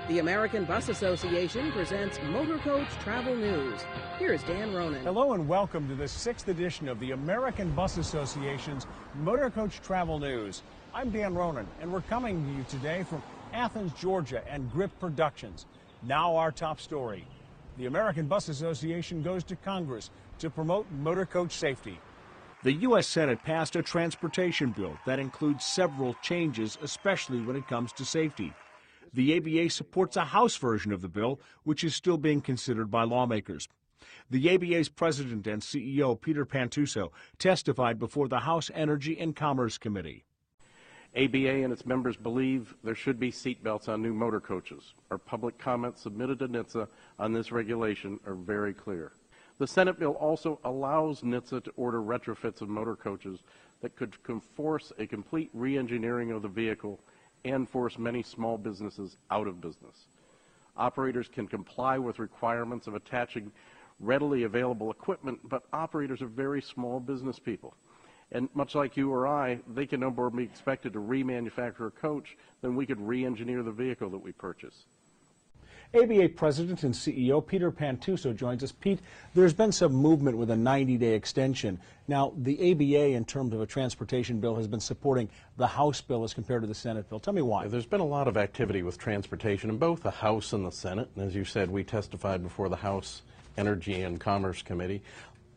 The American Bus Association presents Motorcoach Travel News. Here's Dan Ronan. Hello and welcome to the 6th edition of the American Bus Association's Motorcoach Travel News. I'm Dan Ronan, and we're coming to you today from Athens, Georgia, and Grip Productions. Now our top story. The American Bus Association goes to Congress to promote motorcoach safety. The U.S. Senate passed a transportation bill that includes several changes, especially when it comes to safety. The ABA supports a House version of the bill, which is still being considered by lawmakers. The ABA's president and CEO, Peter Pantuso, testified before the House Energy and Commerce Committee. ABA and its members believe there should be seatbelts on new motor coaches. Our public comments submitted to NHTSA on this regulation are very clear. The Senate bill also allows NHTSA to order retrofits of motor coaches that could force a complete re-engineering of the vehicle and force many small businesses out of business. Operators can comply with requirements of attaching readily available equipment, but operators are very small business people. And much like you or I, they can no more be expected to remanufacture a coach than we could re-engineer the vehicle that we purchase. ABA President and CEO Peter Pantuso joins us. Pete, there's been some movement with a 90-day extension. Now, the ABA, in terms of a transportation bill, has been supporting the House bill as compared to the Senate bill. Tell me why. There's been a lot of activity with transportation in both the House and the Senate. And as you said, we testified before the House Energy and Commerce Committee.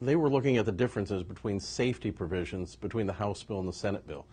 They were looking at the differences between safety provisions between the House bill and the Senate bill.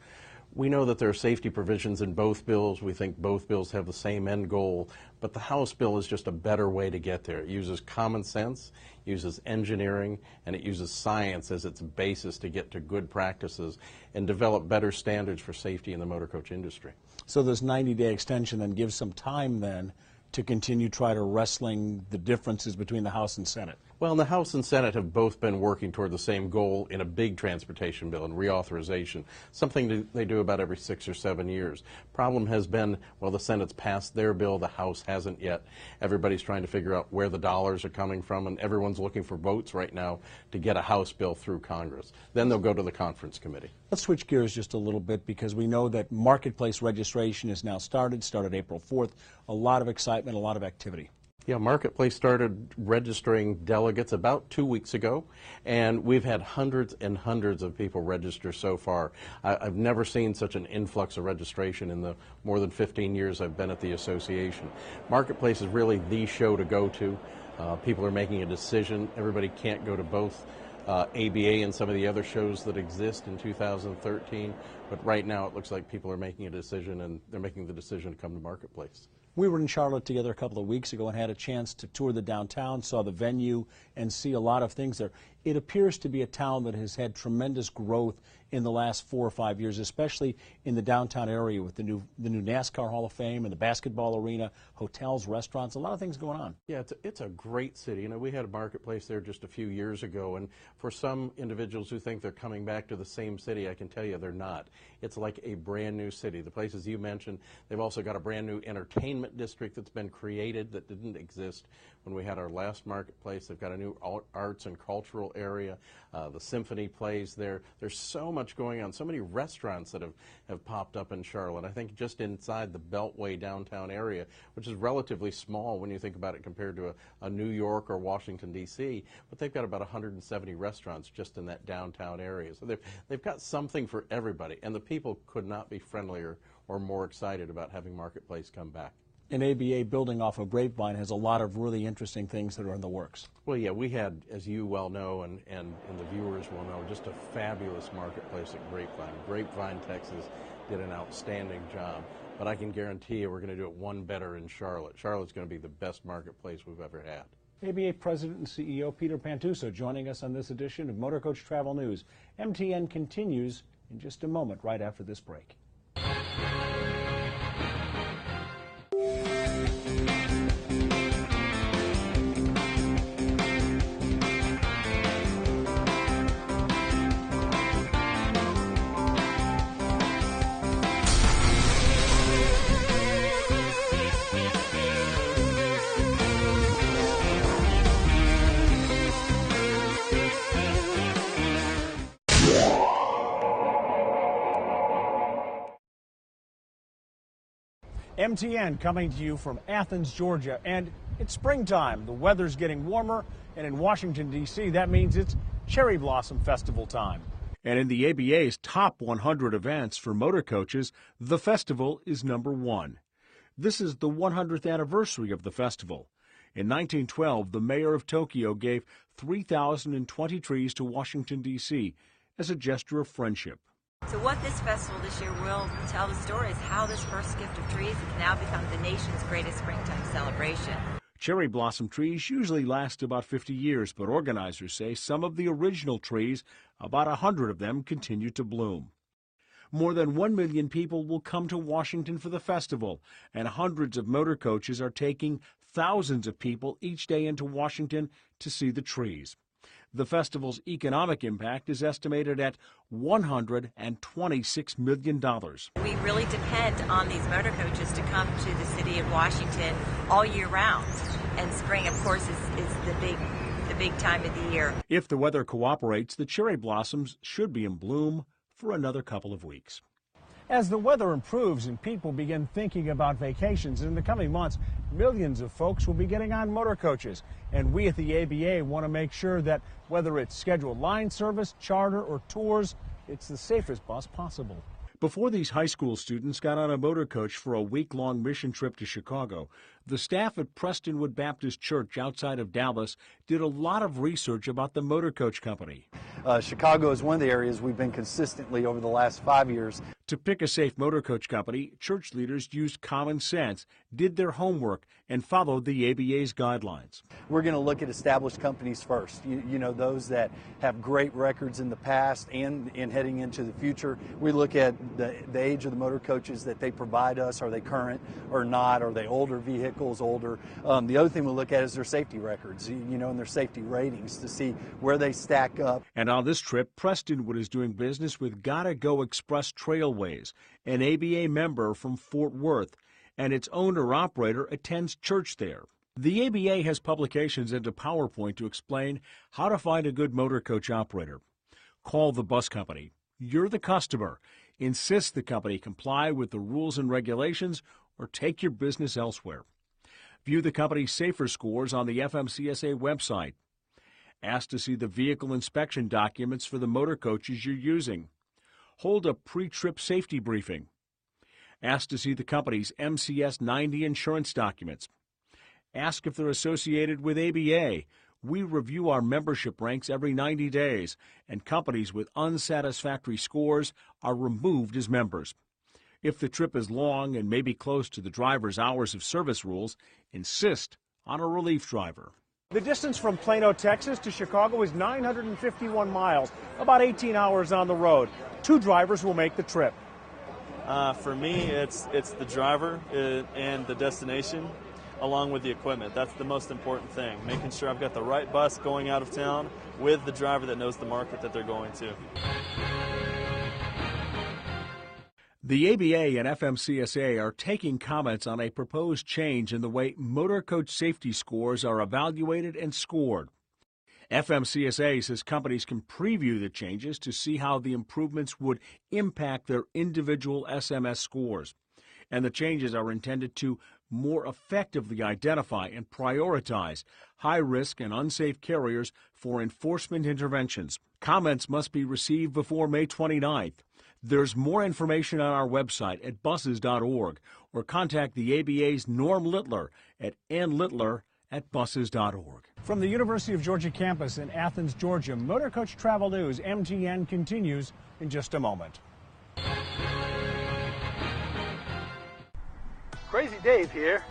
We know that there are safety provisions in both bills. We think both bills have the same end goal, but the House bill is just a better way to get there. It uses common sense, uses engineering, and it uses science as its basis to get to good practices and develop better standards for safety in the motor coach industry. So this 90-day extension then gives some time then to continue try to wrestling the differences between the House and Senate. Well, the House and Senate have both been working toward the same goal in a big transportation bill and reauthorization, something they do about every 6 or 7 years. Problem has been, well, the Senate's passed their bill, the House hasn't yet. Everybody's trying to figure out where the dollars are coming from, and everyone's looking for votes right now to get a House bill through Congress. Then they'll go to the conference committee. Let's switch gears just a little bit because we know that marketplace registration is now started April 4th. A lot of excitement, a lot of activity. Yeah, Marketplace started registering delegates about 2 weeks ago, and we've had hundreds and hundreds of people register so far. I've never seen such an influx of registration in the more than 15 years I've been at the association. Marketplace is really the show to go to. People are making a decision. Everybody can't go to both ABA and some of the other shows that exist in 2013, but right now it looks like people are making a decision, and they're making the decision to come to Marketplace. We were in Charlotte together a couple of weeks ago and had a chance to tour the downtown, saw the venue, and see a lot of things there. It appears to be a town that has had tremendous growth in the last 4 or 5 years, especially in the downtown area with the new NASCAR Hall of Fame and the basketball arena, hotels, restaurants, a lot of things going on. Yeah, it's a great city. You know, we had a Marketplace there just a few years ago, and for some individuals who think they're coming back to the same city, I can tell you they're not. It's like a brand new city. The places you mentioned, they've also got a brand new entertainment district that's been created that didn't exist when we had our last Marketplace. They've got a new arts and cultural area. The symphony plays there. There's so much going on, so many restaurants that have popped up in Charlotte. I think just inside the Beltway downtown area, which is relatively small when you think about it compared to a New York or Washington, D.C., but they've got about 170 restaurants just in that downtown area. So they've got something for everybody, and the people could not be friendlier or more excited about having Marketplace come back. And ABA, building off of Grapevine, has a lot of really interesting things that are in the works. Well, yeah, we had, as you well know, and the viewers will know, just a fabulous Marketplace at Grapevine. Grapevine, Texas did an outstanding job, but I can guarantee you we're going to do it one better in Charlotte. Charlotte's going to be the best Marketplace we've ever had. ABA President and CEO Peter Pantuso joining us on this edition of Motorcoach Travel News. MTN continues in just a moment, right after this break. MTN coming to you from Athens, Georgia, and it's springtime. The weather's getting warmer, and in Washington, D.C., that means it's Cherry Blossom Festival time. And in the ABA's top 100 events for motor coaches, the festival is number one. This is the 100th anniversary of the festival. In 1912, the mayor of Tokyo gave 3,020 trees to Washington, D.C. as a gesture of friendship. So what this festival this year will tell the story is how this first gift of trees has now become the nation's greatest springtime celebration. Cherry blossom trees usually last about 50 years, but organizers say some of the original trees, about 100 of them, continue to bloom. More than 1 million people will come to Washington for the festival, and hundreds of motor coaches are taking thousands of people each day into Washington to see the trees. The festival's economic impact is estimated at $126 million. We really depend on these motor coaches to come to the city of Washington all year round. And spring, of course, is the big time of the year. If the weather cooperates, the cherry blossoms should be in bloom for another couple of weeks. As the weather improves and people begin thinking about vacations in the coming months, millions of folks will be getting on motor coaches. And we at the ABA want to make sure that whether it's scheduled line service, charter, or tours, it's the safest bus possible. Before these high school students got on a motor coach for a week-long mission trip to Chicago, the staff at Prestonwood Baptist Church outside of Dallas did a lot of research about the motor coach company. Chicago is one of the areas we've been consistently over the last 5 years. To pick a safe motor coach company, church leaders used common sense, did their homework, and followed the ABA's guidelines. We're going to look at established companies first, you know, those that have great records in the past and in heading into the future. We look at the age of the motor coaches that they provide us. Are they current or not? Are they older vehicles, older? The other thing we look at is their safety records, you know, and their safety ratings to see where they stack up. And on this trip, Prestonwood is doing business with Gotta Go Express Trailways, an ABA member from Fort Worth, and its owner-operator attends church there. The ABA has publications and a PowerPoint to explain how to find a good motor coach operator. Call the bus company. You're the customer. Insist the company comply with the rules and regulations, or take your business elsewhere. View the company's safer scores on the FMCSA website. Ask to see the vehicle inspection documents for the motor coaches you're using. Hold a pre-trip safety briefing. Ask to see the company's MCS 90 insurance documents. Ask if they're associated with ABA. We review our membership ranks every 90 days, and companies with unsatisfactory scores are removed as members. If the trip is long and may be close to the driver's hours of service rules, insist on a relief driver. The distance from Plano, Texas to Chicago is 951 miles, about 18 hours on the road. 2 drivers will make the trip. For me, it's the driver and the destination, along with the equipment. That's the most important thing, making sure I've got the right bus going out of town with the driver that knows the market that they're going to. The ABA and FMCSA are taking comments on a proposed change in the way motor coach safety scores are evaluated and scored. FMCSA says companies can preview the changes to see how the improvements would impact their individual SMS scores. And the changes are intended to more effectively identify and prioritize high-risk and unsafe carriers for enforcement interventions. Comments must be received before May 29th. There's more information on our website at buses.org or contact the ABA's Norm Littler at nlittler@buses.org. From the University of Georgia campus in Athens, Georgia, Motorcoach Travel News, MTN, continues in just a moment. Crazy Dave here.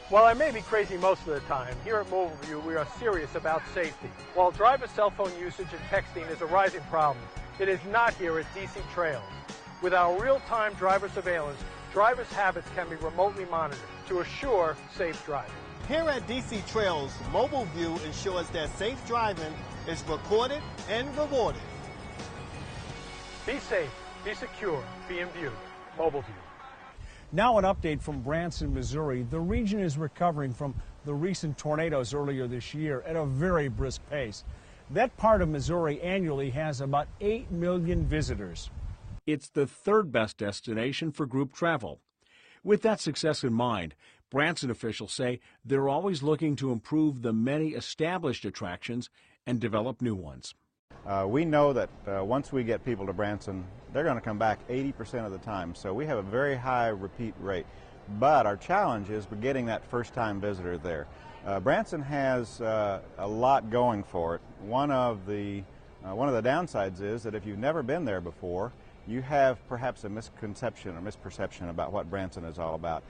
While I may be crazy most of the time, here at Mobile View we are serious about safety. While driver cell phone usage and texting is a rising problem, it is not here at DC Trails. With our real-time driver surveillance, drivers' habits can be remotely monitored to assure safe driving. Here at DC Trails, Mobile View ensures that safe driving is recorded and rewarded. Be safe, be secure, be in view. Mobile View. Now an update from Branson, Missouri. The region is recovering from the recent tornadoes earlier this year at a very brisk pace. That part of Missouri annually has about 8 million visitors. It's the third best destination for group travel. With that success in mind, Branson officials say they're always looking to improve the many established attractions and develop new ones. We know that once we get people to Branson, they're going to come back 80% of the time. So we have a very high repeat rate. But our challenge is getting that first-time visitor there. Branson has a lot going for it. One of the downsides is that if you've never been there before, you have perhaps a misconception or misperception about what Branson is all about.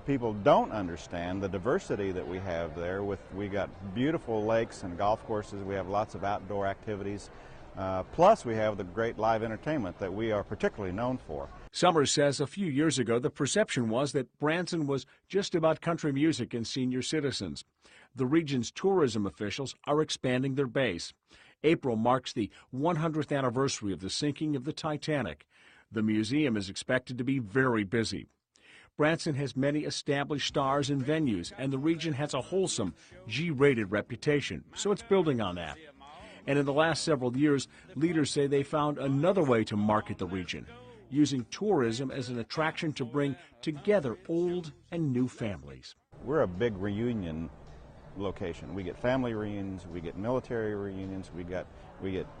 People don't understand the diversity that we have there. We got beautiful lakes and golf courses. We have lots of outdoor activities. Plus, we have the great live entertainment that we are particularly known for. Summers says a few years ago the perception was that Branson was just about country music and senior citizens. The region's tourism officials are expanding their base. April marks the 100th anniversary of the sinking of the Titanic. The museum is expected to be very busy. Branson has many established stars and venues, and the region has a wholesome, G-rated reputation, so it's building on that. And in the last several years, leaders say they found another way to market the region, using tourism as an attraction to bring together old and new families. We're a big reunion location. We get family reunions, we get military reunions, we get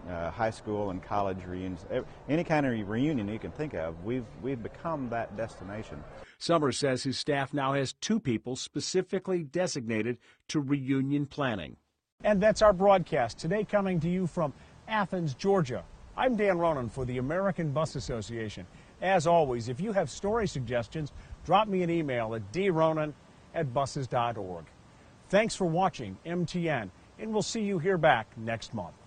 high school and college reunions. Any kind of reunion you can think of, we've become that destination. Summers says his staff now has 2 people specifically designated to reunion planning. And that's our broadcast today, coming to you from Athens, Georgia. I'm Dan Ronan for the American Bus Association. As always, if you have story suggestions, drop me an email at dronan@buses.org. Thanks for watching MTN, and we'll see you here back next month.